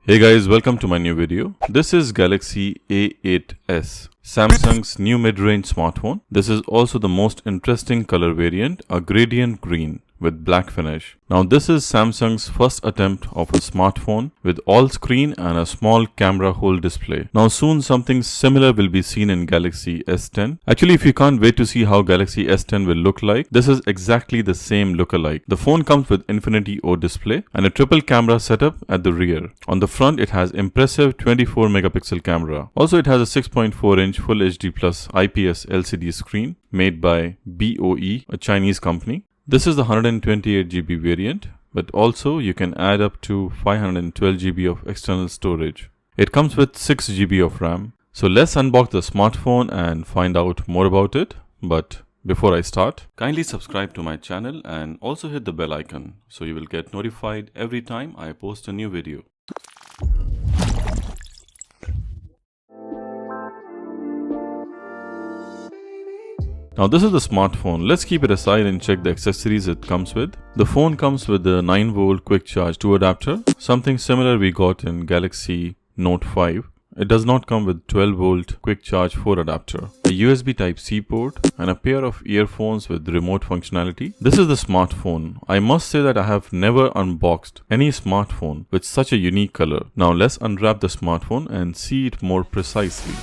Hey guys, welcome to my new video. This is Galaxy A8s, Samsung's new mid-range smartphone. This is also the most interesting color variant, a gradient green with black finish. Now this is Samsung's first attempt of a smartphone with all screen and a small camera hole display. Now soon something similar will be seen in Galaxy S10. Actually, if you can't wait to see how Galaxy S10 will look like, this is exactly the same lookalike. The phone comes with Infinity O display and a triple camera setup at the rear. On the front it has impressive 24 megapixel camera. Also it has a 6.4 inch Full HD Plus IPS LCD screen made by BOE, a Chinese company. This is the 128 GB variant, but also you can add up to 512 GB of external storage. It comes with 6 GB of RAM. So let's unbox the smartphone and find out more about it. But before I start, kindly subscribe to my channel and also hit the bell icon so you will get notified every time I post a new video. Now this is the smartphone. Let's keep it aside and check the accessories it comes with. The phone comes with the 9V quick charge 2 adapter, something similar we got in Galaxy Note 5. It does not come with 12V quick charge 4 adapter, a USB Type-C port and a pair of earphones with remote functionality. This is the smartphone. I must say that I have never unboxed any smartphone with such a unique color. Now let's unwrap the smartphone and see it more precisely.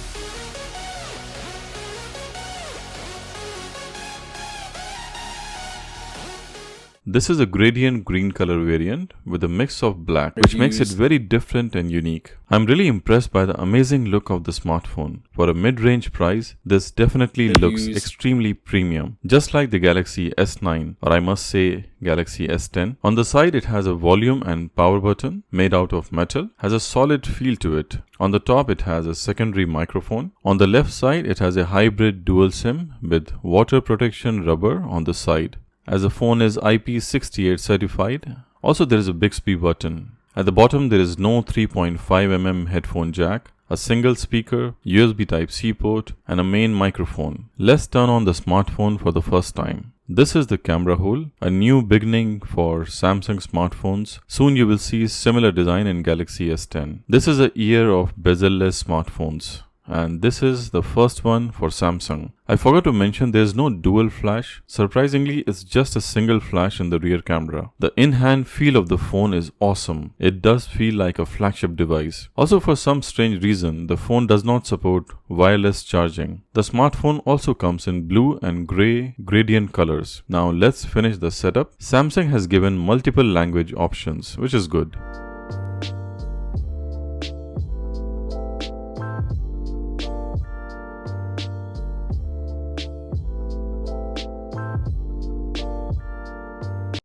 This is a gradient green color variant with a mix of black, which makes it very different and unique. I'm really impressed by the amazing look of the smartphone. For a mid-range price, this definitely looks extremely premium, just like the Galaxy S9, or I must say Galaxy S10. On the side it has a volume and power button made out of metal, has a solid feel to it. On the top it has a secondary microphone. On the left side it has a hybrid dual SIM with water protection rubber on the side, as the phone is IP68 certified. Also there is a Bixby button. At the bottom there is no 3.5mm headphone jack, a single speaker, USB Type-C port and a main microphone. Let's turn on the smartphone for the first time. This is the camera hole, a new beginning for Samsung smartphones. Soon you will see similar design in Galaxy S10. This is a year of bezel-less smartphones, and this is the first one for Samsung. I forgot to mention there is no dual flash. Surprisingly, it's just a single flash in the rear camera. The in-hand feel of the phone is awesome. It does feel like a flagship device. Also, for some strange reason, the phone does not support wireless charging. The smartphone also comes in blue and grey gradient colors. Now let's finish the setup. Samsung has given multiple language options, which is good.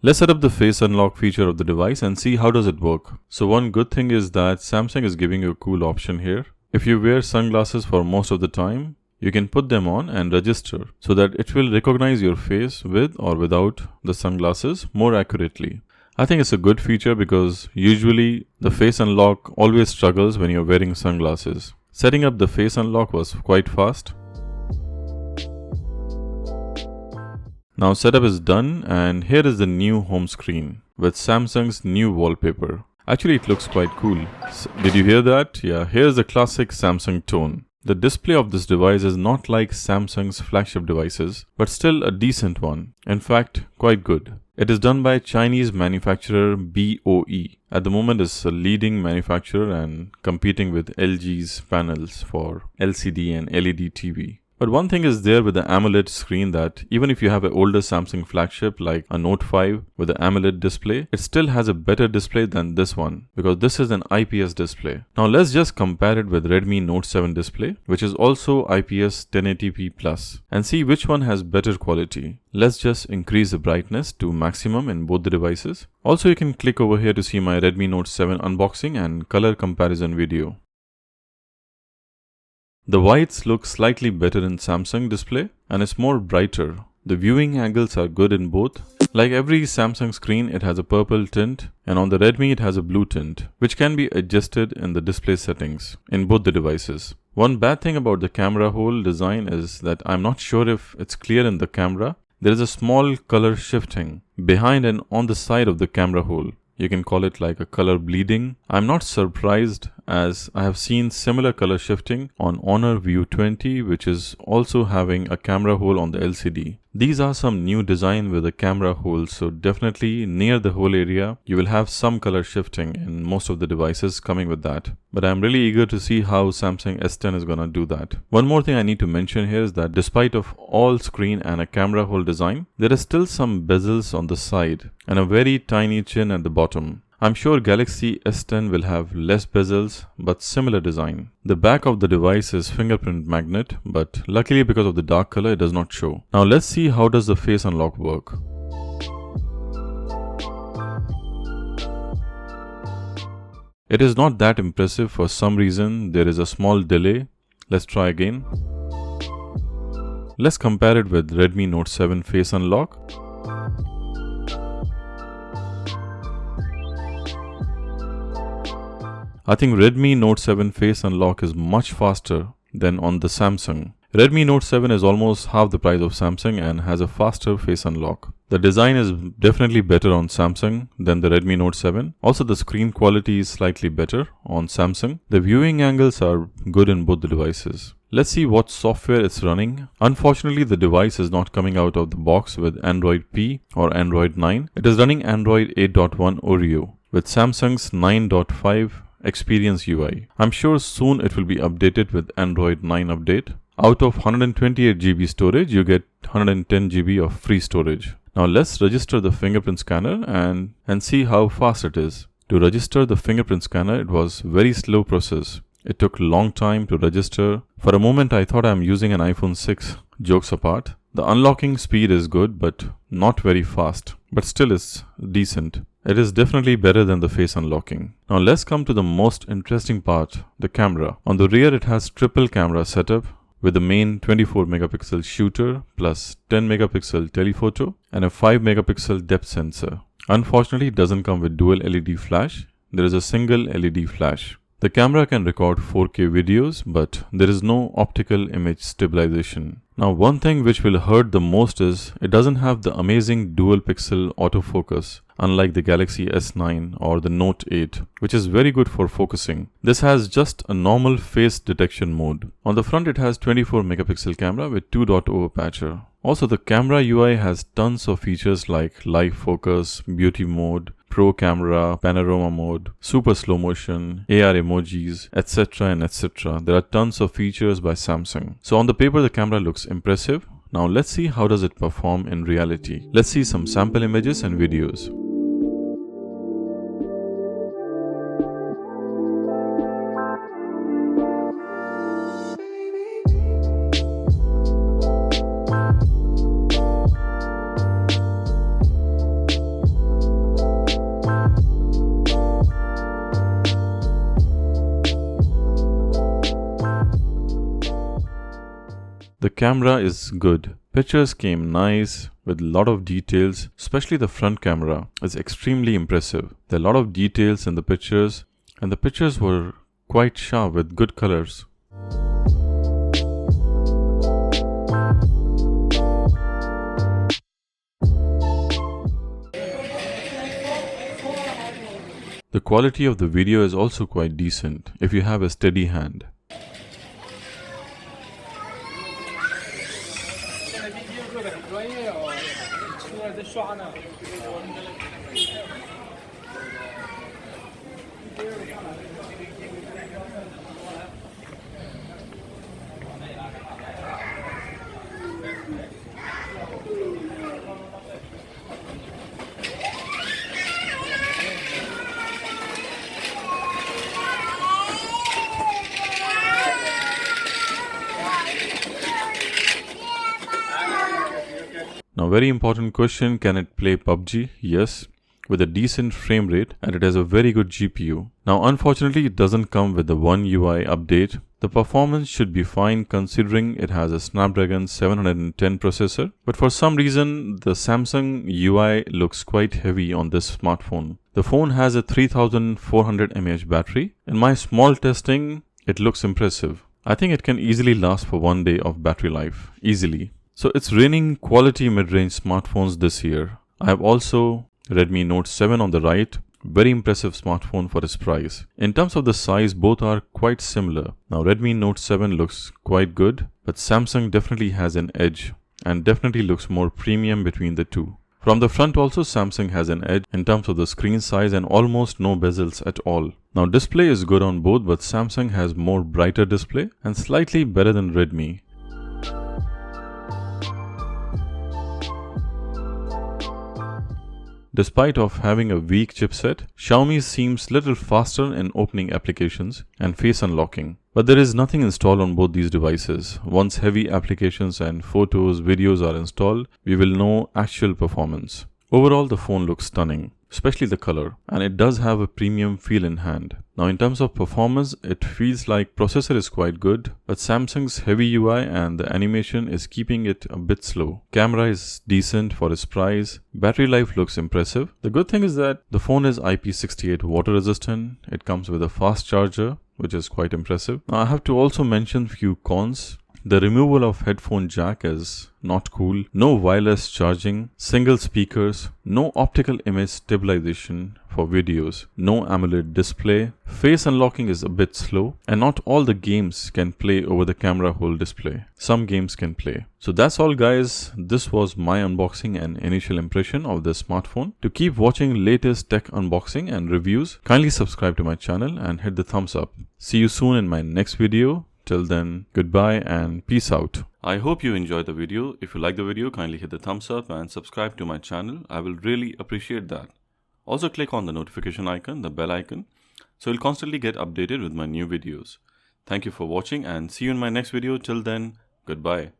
Let's set up the face unlock feature of the device and see how does it work. So one good thing is that Samsung is giving you a cool option here. If you wear sunglasses for most of the time, you can put them on and register so that it will recognize your face with or without the sunglasses more accurately. I think it's a good feature because usually the face unlock always struggles when you're wearing sunglasses. Setting up the face unlock was quite fast. Now setup is done and here is the new home screen with Samsung's new wallpaper. Actually it looks quite cool. Did you hear that? Yeah, here's the classic Samsung tone. The display of this device is not like Samsung's flagship devices, but still a decent one. In fact, quite good. It is done by Chinese manufacturer BOE. At the moment it's a leading manufacturer and competing with LG's panels for LCD and LED TV. But one thing is there with the AMOLED screen that even if you have an older Samsung flagship like a Note 5 with the AMOLED display, it still has a better display than this one because this is an IPS display. Now let's just compare it with Redmi Note 7 display, which is also IPS 1080p+, and see which one has better quality. Let's just increase the brightness to maximum in both the devices. Also you can click over here to see my Redmi Note 7 unboxing and color comparison video. The whites look slightly better in Samsung display and it's more brighter. The viewing angles are good in both. Like every Samsung screen, it has a purple tint and on the Redmi it has a blue tint, which can be adjusted in the display settings in both the devices. One bad thing about the camera hole design is that I'm not sure if it's clear in the camera. There is a small color shifting behind and on the side of the camera hole. You can call it like a color bleeding. I'm not surprised, as I have seen similar color shifting on Honor View 20, which is also having a camera hole on the LCD. These are some new design with a camera hole, so definitely near the hole area you will have some color shifting in most of the devices coming with that. But I'm really eager to see how Samsung S10 is gonna do that. One more thing I need to mention here is that despite of all screen and a camera hole design, there is still some bezels on the side and a very tiny chin at the bottom. I'm sure Galaxy S10 will have less bezels but similar design. The back of the device is fingerprint magnet, but luckily because of the dark color it does not show. Now let's see how does the face unlock work. It is not that impressive. For some reason there is a small delay. Let's try again. Let's compare it with Redmi Note 7 face unlock. I think Redmi Note 7 face unlock is much faster than on the Samsung. Redmi Note 7 is almost half the price of Samsung and has a faster face unlock. The design is definitely better on Samsung than the Redmi Note 7. Also, the screen quality is slightly better on Samsung. The viewing angles are good in both the devices. Let's see what software it's running. Unfortunately, the device is not coming out of the box with Android P or Android 9. It is running Android 8.1 Oreo with Samsung's 9.5 Experience UI. I'm sure soon it will be updated with Android 9 update. Out of 128 GB storage, you get 110 GB of free storage. Now let's register the fingerprint scanner and see how fast it is. To register the fingerprint scanner, it was very slow process. It took a long time to register. For a moment I thought I'm using an iPhone 6. Jokes apart. The unlocking speed is good but not very fast. But still it's decent. It is definitely better than the face unlocking. Now let's come to the most interesting part, the camera. On the rear it has triple camera setup with the main 24 megapixel shooter plus 10 megapixel telephoto and a 5 megapixel depth sensor. Unfortunately, it doesn't come with dual LED flash. There is a single LED flash. The camera can record 4K videos, but there is no optical image stabilization. Now one thing which will hurt the most is it doesn't have the amazing dual pixel autofocus, unlike the Galaxy S9 or the Note 8, which is very good for focusing. This has just a normal face detection mode. On the front it has 24 megapixel camera with 2.0 aperture. Also, the camera UI has tons of features like live focus, beauty mode, pro camera, panorama mode, super slow motion, AR emojis, etc. and etc. There are tons of features by Samsung. So on the paper the camera looks impressive. Now let's see how does it perform in reality. Let's see some sample images and videos. The camera is good. Pictures came nice with a lot of details, especially the front camera is extremely impressive. There are a lot of details in the pictures and the pictures were quite sharp with good colors. The quality of the video is also quite decent if you have a steady hand. Now, very important question, can it play PUBG? Yes, with a decent frame rate and it has a very good GPU. Now, unfortunately, it doesn't come with the One UI update. The performance should be fine considering it has a Snapdragon 710 processor. But for some reason, the Samsung UI looks quite heavy on this smartphone. The phone has a 3400 mAh battery. In my small testing, it looks impressive. I think it can easily last for 1 day of battery life, easily. So it's raining quality mid-range smartphones this year. I have also Redmi Note 7 on the right Very impressive smartphone for its price. In terms of the size, both are quite similar. Now Redmi Note 7 looks quite good, but Samsung definitely has an edge and definitely looks more premium between the two. From the front also, Samsung has an edge in terms of the screen size and almost no bezels at all. Now display is good on both, but Samsung has more brighter display and slightly better than Redmi. Despite of having a weak chipset, Xiaomi seems little faster in opening applications and face unlocking. But there is nothing installed on both these devices. Once heavy applications and photos, videos are installed, we will know actual performance. Overall, the phone looks stunning, especially the color, and it does have a premium feel in hand. Now in terms of performance, it feels like processor is quite good, but Samsung's heavy UI and the animation is keeping it a bit slow. Camera is decent for its price. Battery life looks impressive. The good thing is that the phone is IP68 water resistant. It comes with a fast charger, which is quite impressive. Now I have to also mention few cons. The removal of headphone jack is not cool. No wireless charging, single speakers, no optical image stabilization for videos, no AMOLED display. Face unlocking is a bit slow, and not all the games can play over the camera hole display. Some games can play. So that's all guys. This was my unboxing and initial impression of this smartphone. To keep watching latest tech unboxing and reviews, kindly subscribe to my channel and hit the thumbs up. See you soon in my next video. Till then, goodbye and peace out. I hope you enjoyed the video. If you like the video, kindly hit the thumbs up and subscribe to my channel. I will really appreciate that. Also click on the notification icon, the bell icon, so you'll constantly get updated with my new videos. Thank you for watching and see you in my next video. Till then, goodbye.